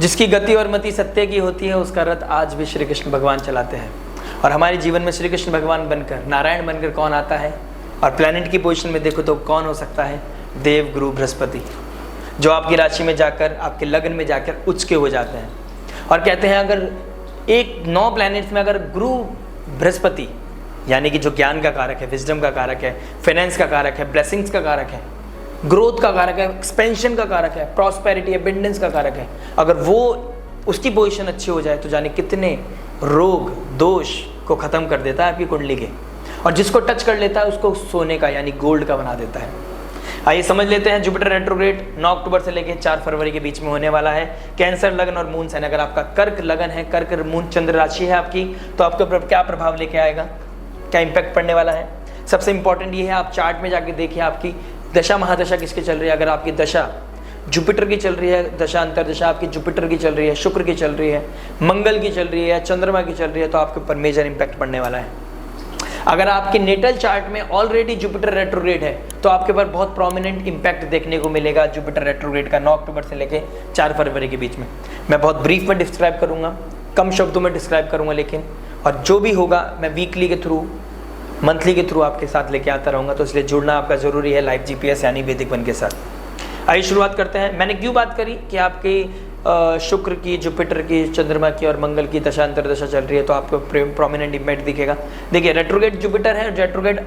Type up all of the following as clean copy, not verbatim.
जिसकी गति और मति सत्य की होती है, उसका रथ आज भी श्री कृष्ण भगवान चलाते हैं। और हमारे जीवन में श्री कृष्ण भगवान बनकर, नारायण बनकर कौन आता है? और प्लैनेट की पोजीशन में देखो तो कौन हो सकता है? देव गुरु बृहस्पति, जो आपकी राशि में जाकर, आपके लग्न में जाकर उच्च के हो जाते हैं। और कहते हैं अगर एक 9 प्लैनेट्स में अगर गुरु बृहस्पति, यानी कि जो ज्ञान का कारक है, विजडम का कारक है, फाइनेंस का कारक है, ब्लेसिंग्स का कारक है, ग्रोथ का कारक है, एक्सपेंशन का कारक है, प्रॉस्पेरिटी, एबंडेंस का कारक है, अगर वो उसकी पोजीशन अच्छी हो जाए तो जाने कितने रोग दोष को खत्म कर देता है आपकी कुंडली के। और जिसको टच कर लेता है उसको सोने का यानी गोल्ड का बना देता है। आइए समझ लेते हैं। जुपिटर रेट्रोग्रेड 9 अक्टूबर से लेकर 4 फरवरी के बीच में होने वाला है। कैंसर लगन और मून साइन, अगर आपका कर्क लगन है, कर्क मून चंद्र राशि है आपकी, तो आपके ऊपर क्या प्रभाव लेके आएगा, क्या इंपैक्ट पड़ने वाला है? सबसे इंपॉर्टेंट ये है, आप चार्ट में जाके देखिए आपकी दशा महादशा किसकी चल रही है। अगर आपकी दशा जुपिटर की चल रही है, दशा अंतरदशा आपकी जुपिटर की चल रही है, शुक्र की चल रही है, मंगल की चल रही है, चंद्रमा की चल रही है, तो आपके ऊपर मेजर इंपैक्ट पड़ने वाला है। अगर आपके नेटल चार्ट में ऑलरेडी जुपिटर रेट्रोग्रेड है तो आपके ऊपर बहुत प्रोमिनेंट इंपैक्ट देखने को मिलेगा जुपिटर रेट्रोग्रेड का 9 अक्टूबर से लेके 4 फरवरी के बीच में। मैं बहुत ब्रीफ में डिस्क्राइब करूंगा, कम शब्दों में डिस्क्राइब करूंगा, लेकिन और जो भी होगा मैं वीकली के थ्रू, मंथली के थ्रू आपके साथ लेके आता रहूँगा, तो इसलिए जुड़ना आपका ज़रूरी है लाइव GPS यानी वैदिक वन के साथ। आइए शुरुआत करते हैं। मैंने क्यों बात करी कि आपकी शुक्र की, जुपिटर की, चंद्रमा की और मंगल की दशा अंतरदशा चल रही है, तो आपको प्रोमिनेंट इम्पैक्ट दिखेगा। देखिए रेट्रोग्रेड जुपिटर है, रेट्रोग्रेड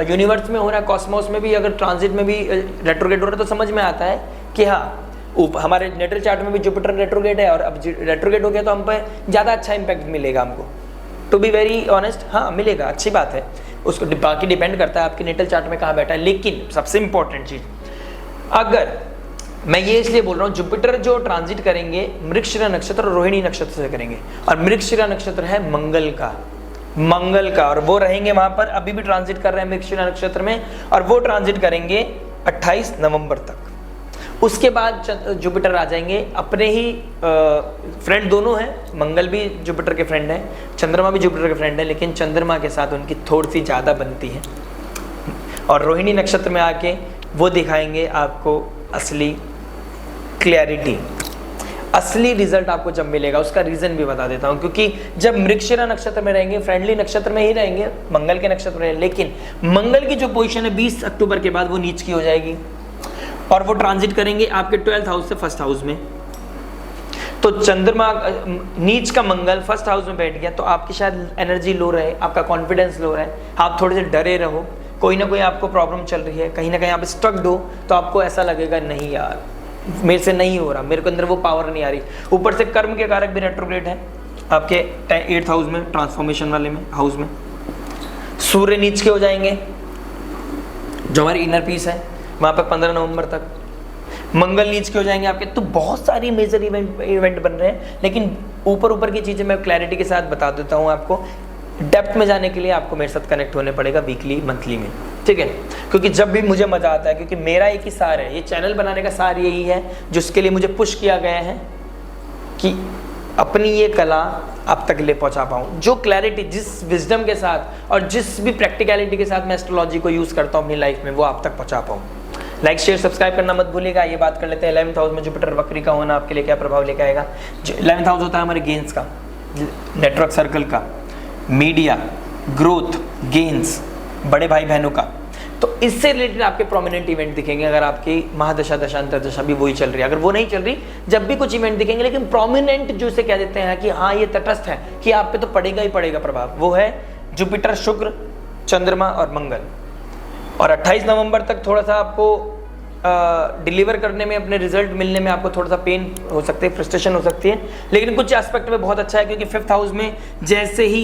यूनिवर्स में हो रहा है, कॉस्मोस में भी अगर ट्रांजिट में भी रेट्रोग्रेड हो रहा है तो समझ में आता है कि हाँ हमारे नेटल चार्ट में भी जुपिटर रेट्रोग्रेड है, और अब रेट्रोग्रेड हो गया तो हम पर ज़्यादा अच्छा इंपैक्ट मिलेगा हमको। टू बी वेरी ऑनेस्ट, हाँ मिलेगा, अच्छी बात है। उसको बाकी डिपेंड करता है आपके नेटल चार्ट में कहाँ बैठा है। लेकिन सबसे इंपॉर्टेंट चीज़, अगर मैं ये इसलिए बोल रहा हूँ, जुपिटर जो ट्रांजिट करेंगे मृगशिरा नक्षत्र और रोहिणी नक्षत्र से करेंगे, और मृगशिरा नक्षत्र है मंगल का, और वो रहेंगे वहां पर, अभी भी ट्रांजिट कर रहे हैं मृगशिरा नक्षत्र में, और वो ट्रांजिट करेंगे 28 नवंबर तक। उसके बाद जुपिटर आ जाएंगे अपने ही फ्रेंड, दोनों हैं, मंगल भी जुपिटर के फ्रेंड है, चंद्रमा भी जुपिटर के फ्रेंड है, लेकिन चंद्रमा के साथ उनकी थोड़ी सी ज़्यादा बनती है। और रोहिणी नक्षत्र में आके वो दिखाएंगे आपको असली क्लैरिटी, असली रिजल्ट आपको जब मिलेगा। उसका रीजन भी बता देता हूं, क्योंकि जब मृगशिरा नक्षत्र में रहेंगे, फ्रेंडली नक्षत्र में ही रहेंगे, मंगल के नक्षत्र में, लेकिन मंगल की जो पोजीशन है 20 अक्टूबर के बाद वो नीच की हो जाएगी, और वो ट्रांजिट करेंगे आपके 12th हाउस से 1st हाउस में। तो चंद्रमा नीच का मंगल 1st हाउस में बैठ गया, तो आपकी शायद एनर्जी लो रहे, आपका कॉन्फिडेंस लो रहे, आप थोड़े से डरे रहो, कोई ना कोई आपको प्रॉब्लम चल रही है, कहीं ना कहीं आप स्ट्रक्ड हो, तो आपको ऐसा लगेगा नहीं यार मेरे से नहीं हो रहा, मेरे को अंदर वो पावर नहीं आ रही। ऊपर से कर्म के कारक भी रेट्रोग्रेड है आपके 8th हाउस में, ट्रांसफॉर्मेशन वाले में हाउस में। सूर्य नीच के हो जाएंगे, जो हमारी इनर पीस है वहाँ पर 15 नवंबर तक। मंगल नीच के हो जाएंगे आपके। तो बहुत सारी मेजर इवेंट बन रहे हैं, लेकिन ऊपर की चीज़ें मैं क्लैरिटी के साथ बता देता हूँ आपको। डेप्थ में जाने के लिए आपको मेरे साथ कनेक्ट होने पड़ेगा वीकली, मंथली में, ठीक है? क्योंकि जब भी मुझे मज़ा आता है, क्योंकि मेरा एक ही सार है, ये चैनल बनाने का सार यही है, जिसके लिए मुझे पुश किया गया है कि अपनी ये कला आप तक ले पहुंचा पाऊँ। जो क्लैरिटी, जिस विजडम के साथ और जिस भी प्रैक्टिकलिटी के साथ मैं एस्ट्रोलॉजी को यूज़ करता हूँ अपनी लाइफ में, वो आप तक पहुँचा पाऊँ। लाइक शेयर सब्सक्राइब करना मत भूलिएगा। ये बात कर लेते हैं 11th हाउस में जुपिटर वक्री का होना आपके लिए क्या प्रभाव लेके आएगा। 11th हाउस होता है हमारे गेंस का, नेटवर्क सर्कल का, मीडिया, ग्रोथ, गेन्स, बड़े भाई बहनों का। तो इससे रिलेटेड आपके प्रोमिनेंट इवेंट दिखेंगे। अगर आपकी महादशा, दशा, अंतरदशा भी वही चल रही है, अगर वो नहीं चल रही, जब भी कुछ इवेंट दिखेंगे, लेकिन प्रोमिनेंट जो से कह देते हैं कि हाँ ये तटस्थ है कि आप पे तो पड़ेगा ही पड़ेगा प्रभाव, वो है जुपिटर, शुक्र, चंद्रमा और मंगल। और 28 नवंबर तक थोड़ा सा आपको डिलीवर करने में, अपने रिजल्ट मिलने में आपको थोड़ा सा पेन हो सकती है, फ्रस्ट्रेशन हो सकती है, लेकिन कुछ एस्पेक्ट में बहुत अच्छा है, क्योंकि 5th हाउस में जैसे ही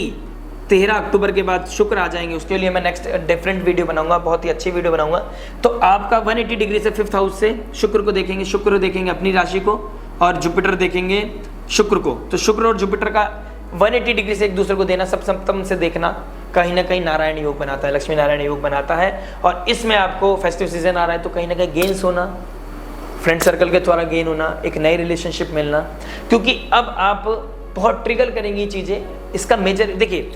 13 अक्टूबर के बाद शुक्र आ जाएंगे, उसके लिए मैं नेक्स्ट डिफरेंट वीडियो बनाऊंगा, बहुत ही अच्छी वीडियो बनाऊंगा। तो आपका 180 डिग्री से 5th हाउस से शुक्र को देखेंगे, शुक्र देखेंगे अपनी राशि को, और जुपिटर देखेंगे शुक्र को। तो शुक्र और जुपिटर का 180 डिग्री से एक दूसरे को देना, सब सप्तम से देखना, कहीं ना कहीं नारायण योग बनाता है, लक्ष्मी नारायण योग बनाता है। और इसमें आपको फेस्टिव सीजन आ रहा है, तो कहीं ना कहीं गेन्स होना, फ्रेंड सर्कल के द्वारा गेन होना, एक नई रिलेशनशिप मिलना, क्योंकि अब आप बहुत ट्रिगर करेंगी चीज़ें। इसका मेजर देखिए,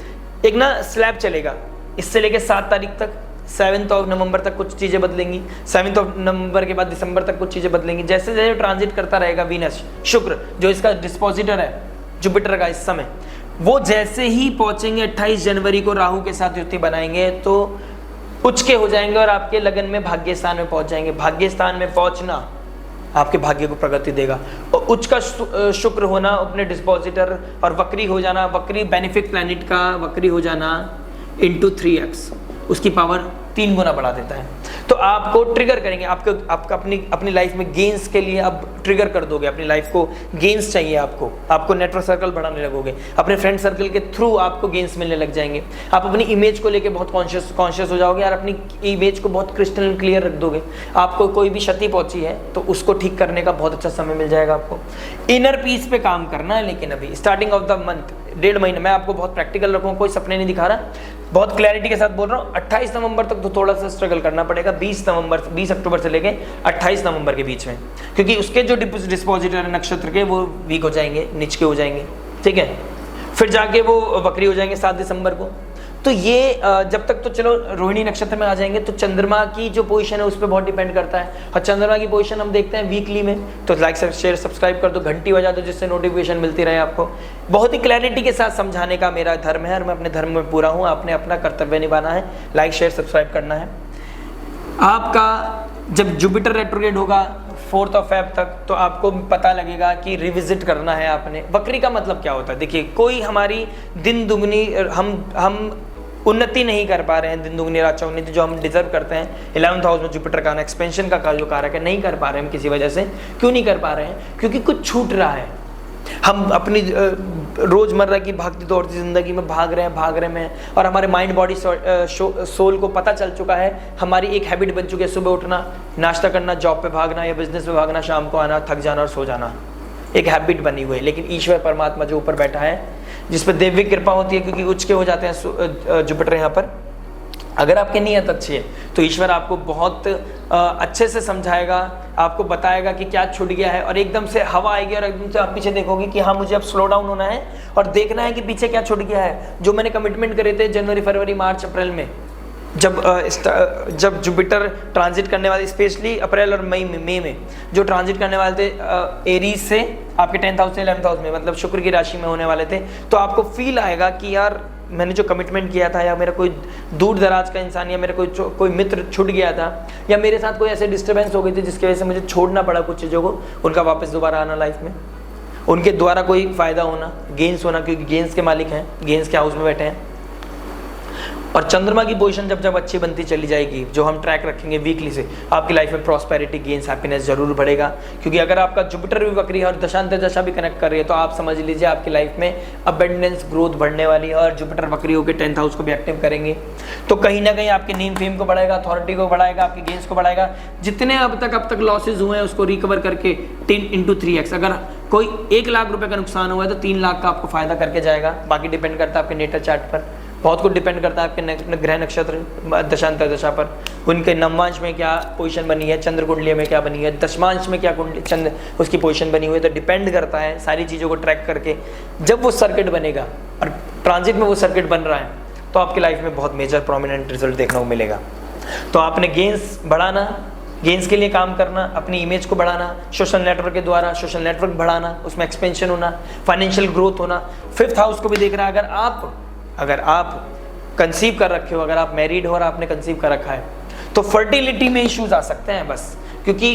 एक ना स्लैब चलेगा, इससे लेके 7 तारीख तक 7 नवंबर तक कुछ चीज़ें बदलेंगी, 7 नवंबर के बाद दिसंबर तक कुछ चीज़ें बदलेंगी। जैसे जैसे ट्रांजिट करता रहेगा वीनस, शुक्र जो इसका डिस्पोजिटर है जुपिटर का इस समय, वो जैसे ही पहुंचेंगे 28 जनवरी को राहु के साथ युति बनाएंगे तो उच्च के हो जाएंगे और आपके लगन में भाग्य स्थान में पहुंच जाएंगे। भाग्य स्थान में पहुंचना आपके भाग्य को प्रगति देगा। और उच्च का शुक्र होना अपने डिस्पोजिटर और वक्री हो जाना, वक्री बेनिफिक प्लैनेट का वक्री हो जाना इंटू 3x, उसकी पावर 3 गुना बढ़ा देता है। तो आपको ट्रिगर करेंगे, आपका अपनी लाइफ में गेंस के लिए आप ट्रिगर कर दोगे, अपनी लाइफ को गेंस चाहिए आपको नेटवर्क सर्कल बढ़ाने लगोगे, अपने फ्रेंड सर्कल के थ्रू आपको गेंस मिलने लग जाएंगे। आप अपनी इमेज को लेके बहुत कॉन्शियस हो जाओगे और अपनी इमेज को बहुत क्रिस्टल क्लियर रख दोगे। आपको कोई भी क्षति पहुंची है तो उसको ठीक करने का बहुत अच्छा समय मिल जाएगा आपको। इनर पीस पे काम करना है, लेकिन अभी स्टार्टिंग ऑफ द मंथ 1.5 महीने मैं आपको बहुत प्रैक्टिकल रखूँगा, कोई सपने नहीं दिखा रहा, बहुत क्लैरिटी के साथ बोल रहा हूँ। 28 नवंबर तक तो थोड़ा सा स्ट्रगल करना पड़ेगा, 20 अक्टूबर से लेके 28 नवंबर के बीच में, क्योंकि उसके जो डिस्पोजिटर नक्षत्र के वो वीक हो जाएंगे, नीच के हो जाएंगे, ठीक है। फिर जाके वो वक्री हो जाएंगे 7 दिसंबर को। तो ये जब तक तो चलो रोहिणी नक्षत्र में आ जाएंगे तो चंद्रमा की जो पोजीशन है उस पर बहुत डिपेंड करता है। और चंद्रमा की पोजीशन हम देखते हैं वीकली में, तो लाइक शेयर सब्सक्राइब कर दो, घंटी बजा दो जिससे नोटिफिकेशन मिलती रहे आपको। बहुत ही क्लैरिटी के साथ समझाने का मेरा धर्म है और मैं अपने धर्म में पूरा हूँ। आपने अपना कर्तव्य निभाना है, लाइक शेयर सब्सक्राइब करना है। आपका जब जुपिटर रेट्रोग्रेड होगा 4 फेब तक तो आपको पता लगेगा कि रिविजिट करना है आपने। वक्री का मतलब क्या होता है, देखिए कोई हमारी दिन दुगनी हम उन्नति नहीं कर पा रहे हैं, दिन दुगनी रात चौगुनी जो हम डिजर्व करते हैं। 11th हाउस में जुपिटर का एक्सपेंशन का जो कारक है, नहीं कर पा रहे हैं हम किसी वजह से। क्यों नहीं कर पा रहे हैं? क्योंकि कुछ छूट रहा है। हम अपनी रोजमर्रा की भागती दौड़ती जिंदगी में भाग रहे हैं और हमारे माइंड बॉडी सोल को पता चल चुका है, हमारी एक हैबिट बन चुकी है सुबह उठना, नाश्ता करना, जॉब पे भागना या बिजनेस पे भागना, शाम को आना, थक जाना और सो जाना, एक हैबिट बनी हुई है। लेकिन ईश्वर परमात्मा जो ऊपर बैठा है, जिस पर दैवी कृपा होती है, क्योंकि उच्च के हो जाते हैं जुपिटर यहाँ पर, अगर आपकी नीयत अच्छी है तो ईश्वर आपको बहुत अच्छे से समझाएगा, आपको बताएगा कि क्या छूट गया है। और एकदम से हवा आएगी और एकदम से आप पीछे देखोगे कि हाँ मुझे अब स्लो डाउन होना है और देखना है कि पीछे क्या छूट गया है। जो मैंने कमिटमेंट करे थे जनवरी, फरवरी, मार्च, अप्रैल में, जब जुपिटर ट्रांजिट करने वाले, स्पेशली अप्रैल और मई में जो ट्रांजिट करने वाले थे एरीज से आपके 10th हाउस से 11th हाउस में, मतलब शुक्र की राशि में होने वाले थे, तो आपको फील आएगा कि यार मैंने जो कमिटमेंट किया था, या मेरा कोई दूर दराज का इंसान या मेरा कोई मित्र छूट गया था, या मेरे साथ कोई ऐसे डिस्टर्बेंस हो गई थी जिसकी वजह से मुझे छोड़ना पड़ा कुछ चीज़ों को, उनका वापस दोबारा आना लाइफ में, उनके द्वारा कोई फ़ायदा होना, गेंस होना, क्योंकि गेंस के मालिक हैं, गेंस के हाउस में बैठे हैं। और चंद्रमा की पोजीशन जब अच्छी बनती चली जाएगी, जो हम ट्रैक रखेंगे वीकली से, आपकी लाइफ में प्रॉस्पेरिटी, गेंस, हैप्पीनेस जरूर बढ़ेगा। क्योंकि अगर आपका जुपिटर भी वक्री है और दशांतर दशा भी कनेक्ट कर रही है तो आप समझ लीजिए आपकी लाइफ में अबेंडेंस, ग्रोथ बढ़ने वाली है। और जुपिटर वक्री होकर 10th हाउस को भी एक्टिव करेंगे तो कहीं ना कहीं आपके नेम फेम को बढ़ाएगा, अथॉरिटी को बढ़ाएगा, आपके गेंस को बढ़ाएगा। जितने अब तक लॉसेज हुए हैं उसको रिकवर करके 10 into 3x, अगर कोई 1 लाख रुपए का नुकसान हुआ है तो 3 लाख का आपको फायदा करके जाएगा। बाकी डिपेंड करता है आपके नेटर चार्ट पर, बहुत कुछ डिपेंड करता है आपके ग्रह नक्षत्र दशांतर दशा पर, उनके नवमांश में क्या पोजीशन बनी है, चंद्र कुंडली में क्या बनी है, दशमांश में क्या चंद्र उसकी पोजीशन बनी हुई है। तो डिपेंड करता है सारी चीज़ों को ट्रैक करके जब वो सर्किट बनेगा और ट्रांजिट में वो सर्किट बन रहा है तो आपकी लाइफ में बहुत मेजर प्रोमिनेंट रिजल्ट देखने को मिलेगा। तो आपने गेंस बढ़ाना, गेंस के लिए काम करना, अपनी इमेज को बढ़ाना, सोशल नेटवर्क के द्वारा सोशल नेटवर्क बढ़ाना, उसमें एक्सपेंशन होना, फाइनेंशियल ग्रोथ होना। 5th हाउस को भी देख रहा है। अगर आप कंसीव कर रखे हो, अगर आप मैरिड हो और आपने कंसीव कर रखा है तो फर्टिलिटी में इश्यूज आ सकते हैं बस, क्योंकि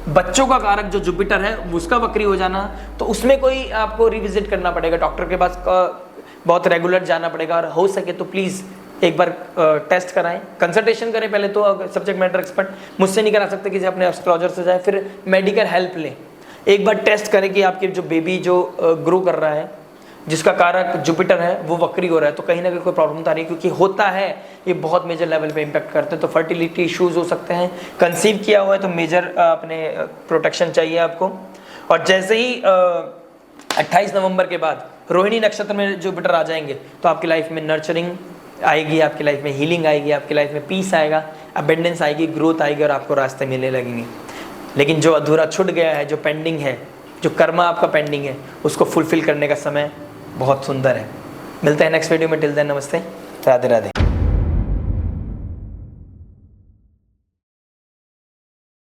बच्चों का कारक जो जुपिटर है उसका वक्री हो जाना, तो उसमें कोई आपको रिविजिट करना पड़ेगा, डॉक्टर के पास बहुत रेगुलर जाना पड़ेगा। और हो सके तो प्लीज़ एक बार टेस्ट कराएं, कंसल्टेशन करें पहले तो, सब्जेक्ट मैटर एक्सपर्ट, मुझसे नहीं करा सकते, किसी अपने एस्ट्रोलॉजर से जाए, फिर मेडिकल हेल्प लें। एक बार टेस्ट करें कि आपके जो बेबी जो ग्रो कर रहा है, जिसका कारक जुपिटर है, वो वक्री हो रहा है, तो कहीं ना कहीं कोई प्रॉब्लम तो आ रही है, क्योंकि होता है ये बहुत मेजर लेवल पे इम्पैक्ट करते हैं। तो फर्टिलिटी इश्यूज हो सकते हैं, कंसीव किया हुआ है तो मेजर अपने प्रोटेक्शन चाहिए आपको। और जैसे ही 28 नवंबर के बाद रोहिणी नक्षत्र में जुपिटर आ जाएंगे तो आपकी लाइफ में नर्चरिंग आएगी, आपकी लाइफ में हीलिंग आएगी, आपकी लाइफ में पीस आएगा, अबेंडेंस आएगी, ग्रोथ आएगी और आपको रास्ते मिलने लगेंगे। लेकिन जो अधूरा छूट गया है, जो पेंडिंग है, जो कर्मा आपका पेंडिंग है, उसको फुलफिल करने का समय बहुत सुंदर है। मिलते हैं नेक्स्ट वीडियो में। टिल देन नमस्ते, राधे राधे।